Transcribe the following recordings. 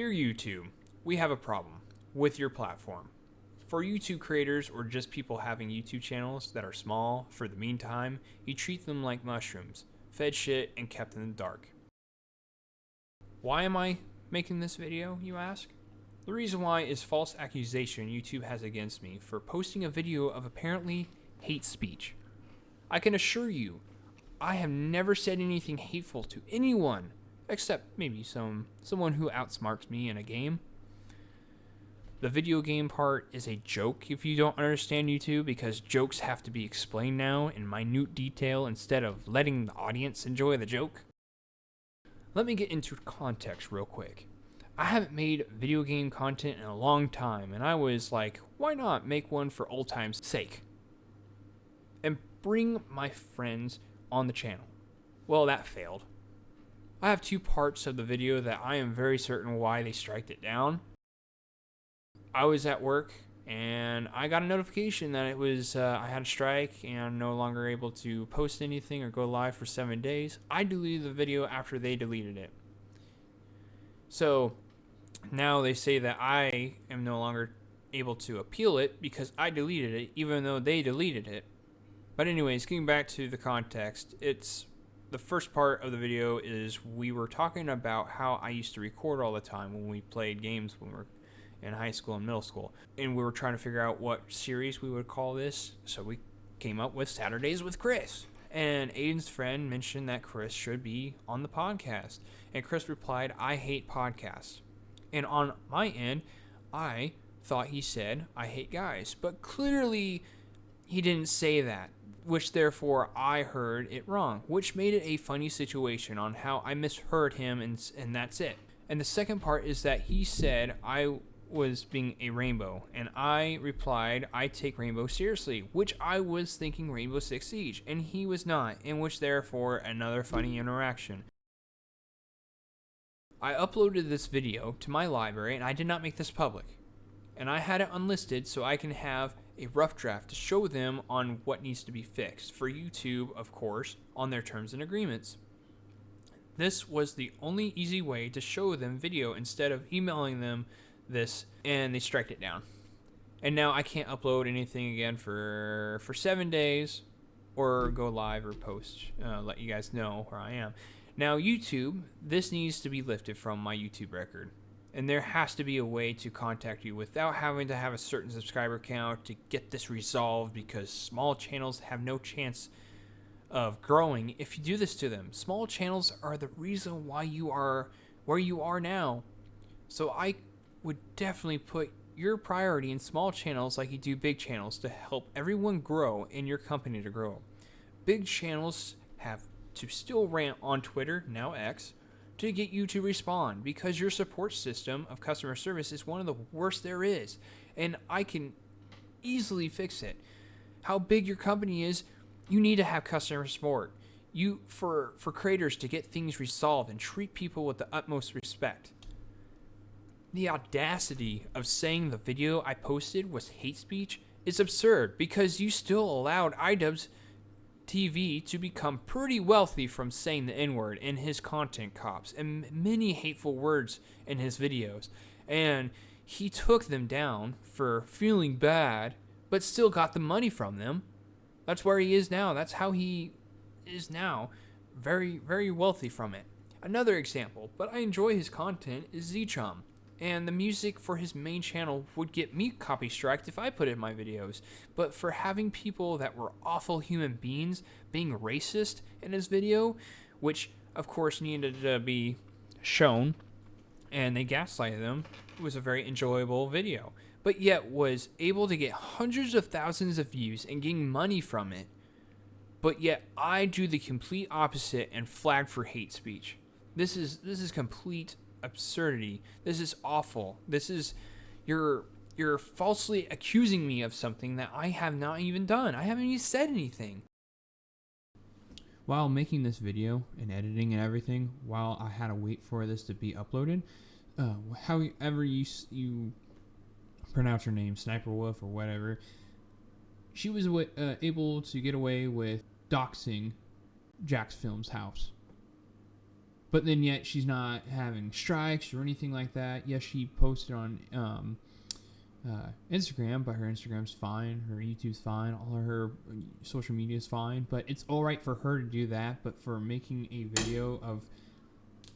Dear YouTube, we have a problem with your platform. For YouTube creators or just people having YouTube channels that are small, for the meantime, you treat them like mushrooms, fed shit and kept in the dark. Why am I making this video, you ask? The reason why is false accusation YouTube has against me for posting a video of apparently hate speech. I can assure you, I have never said anything hateful to anyone, except maybe someone who outsmarts me in a game. The video game part is a joke if you don't understand YouTube, because jokes have to be explained now in minute detail instead of letting the audience enjoy the joke. Let me get into context real quick. I haven't made video game content in a long time, and I was like, why not make one for old time's sake? And bring my friends on the channel. Well, that failed. I have two parts of the video that I am very certain why they striked it down. I was at work and I got a notification that it was I had a strike and I'm no longer able to post anything or go live for 7 days. I deleted the video after they deleted it. So now they say that I am no longer able to appeal it because I deleted it even though they deleted it. But anyways, getting back to the context, it's the first part of the video is we were talking about how I used to record all the time when we played games when we were in high school and middle school, and we were trying to figure out what series we would call this, so we came up with Saturdays with Chris. And Aiden's friend mentioned that Chris should be on the podcast, and Chris replied, I hate podcasts. And on my end, I thought he said, I hate guys, but clearly he didn't say that, which therefore I heard it wrong, which made it a funny situation on how I misheard him, and that's it. And the second part is that he said I was being a rainbow, and I replied I take rainbow seriously, which I was thinking Rainbow Six Siege, and he was not, in which therefore another funny interaction. I uploaded this video to my library and I did not make this public, and I had it unlisted so I can have a rough draft to show them on what needs to be fixed for YouTube, of course, on their terms and agreements. This was the only easy way to show them video instead of emailing them this, and they striked it down. And now I can't upload anything again for 7 days or go live or post, let you guys know where I am. Now YouTube, this needs to be lifted from my YouTube record, and there has to be a way to contact you without having to have a certain subscriber count to get this resolved, because small channels have no chance of growing if you do this to them. Small channels are the reason why you are where you are now. So I would definitely put your priority in small channels like you do big channels to help everyone grow and your company to grow. Big channels have to still rant on Twitter, now X, to get you to respond, because your support system of customer service is one of the worst there is, and I can easily fix it. How big your company is, you need to have customer support. For creators to get things resolved and treat people with the utmost respect. The audacity of saying the video I posted was hate speech is absurd, because you still allowed iDubbbz TV to become pretty wealthy from saying the N-word in his content cops and many hateful words in his videos. And he took them down for feeling bad, but still got the money from them. That's where he is now. That's how he is now. Very, very wealthy from it. Another example, but I enjoy his content, is Zchum. And the music for his main channel would get me copy striked if I put it in my videos. But for having people that were awful human beings being racist in his video, which of course needed to be shown, and they gaslighted them, it was a very enjoyable video. But yet was able to get hundreds of thousands of views and getting money from it. But yet I do the complete opposite and flag for hate speech. This is complete absurdity. This is awful. This is you're falsely accusing me of something that I have not even done. I haven't even said anything. While making this video and editing and everything, while I had to wait for this to be uploaded, however you pronounce her name, Sniper Wolf or whatever, she was able to get away with doxing Jack's Film's house. But then yet she's not having strikes or anything like that. Yes, she posted on Instagram, but her Instagram's fine, her YouTube's fine, all of her social media is fine. But it's all right for her to do that. But for making a video of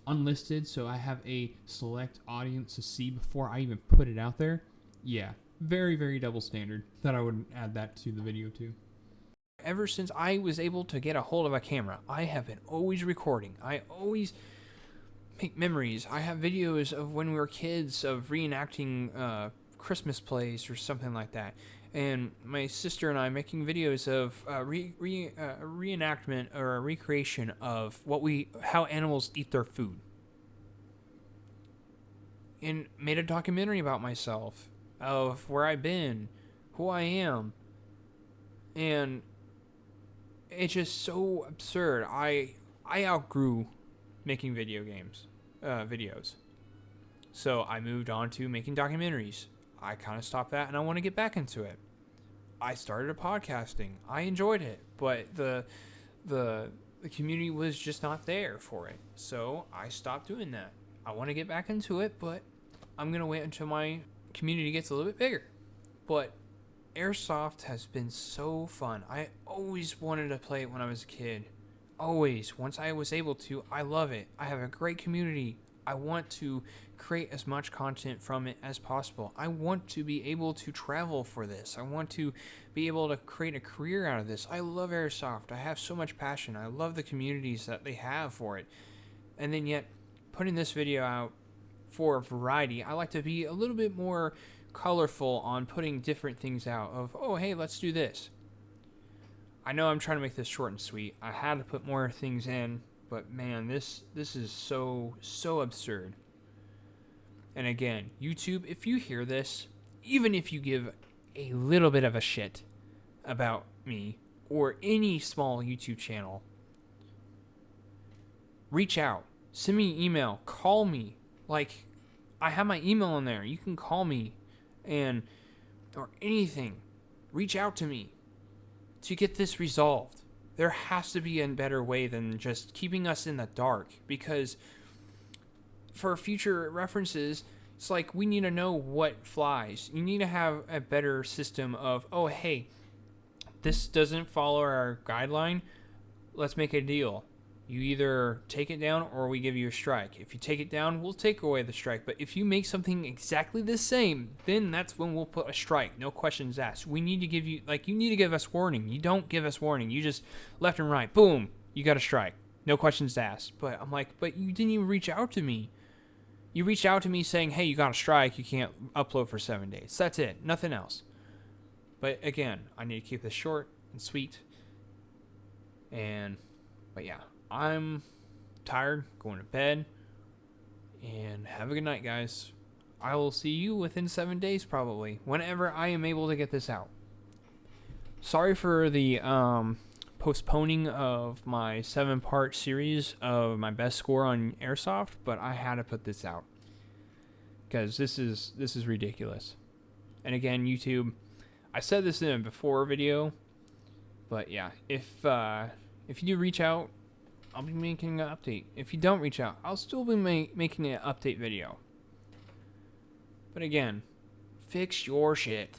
unlisted, so I have a select audience to see before I even put it out there, yeah, very, very double standard that I would add that to the video too. Ever since I was able to get a hold of a camera, I have been always recording. I always make memories. I have videos of when we were kids of reenacting Christmas plays or something like that. And my sister and I making videos of reenactment or a recreation of how animals eat their food. And made a documentary about myself, of where I've been, who I am. And it's just so absurd. I outgrew making videos. So I moved on to making documentaries. I kind of stopped that and I want to get back into it. I started a podcasting. I enjoyed it, but the community was just not there for it. So I stopped doing that. I want to get back into it, but I'm going to wait until my community gets a little bit bigger. But Airsoft has been so fun. I always wanted to play it when I was a kid. Always. Once I was able to, I love it. I have a great community. I want to create as much content from it as possible. I want to be able to travel for this. I want to be able to create a career out of this. I love Airsoft. I have so much passion. I love the communities that they have for it. And then yet, putting this video out for variety, I like to be a little bit more colorful on putting different things out of, oh, hey, let's do this. I know I'm trying to make this short and sweet. I had to put more things in, but man, this is so absurd. And again, YouTube, if you hear this, even if you give a little bit of a shit about me or any small YouTube channel, reach out, send me an email, call me. Like, I have my email in there. You can call me or anything. Reach out to me to get this resolved. There has to be a better way than just keeping us in the dark, because for future references, it's like we need to know what flies. You need to have a better system of, oh, hey, this doesn't follow our guideline. Let's make a deal. You either take it down or we give you a strike. If you take it down, we'll take away the strike. But if you make something exactly the same, then that's when we'll put a strike. No questions asked. We need to give you, you need to give us warning. You don't give us warning. You just left and right. Boom. You got a strike. No questions asked. But I'm like, but you didn't even reach out to me. You reached out to me saying, hey, you got a strike. You can't upload for 7 days. That's it. Nothing else. But again, I need to keep this short and sweet. But yeah. I'm tired, going to bed, and have a good night, guys. I will see you within 7 days, probably, whenever I am able to get this out. Sorry for the postponing of my 7-part series of my best score on Airsoft, but I had to put this out because this is ridiculous. And again, YouTube, I said this in a before video, but yeah, if you do reach out, I'll be making an update. If you don't reach out, I'll still be making an update video. But again, fix your shit.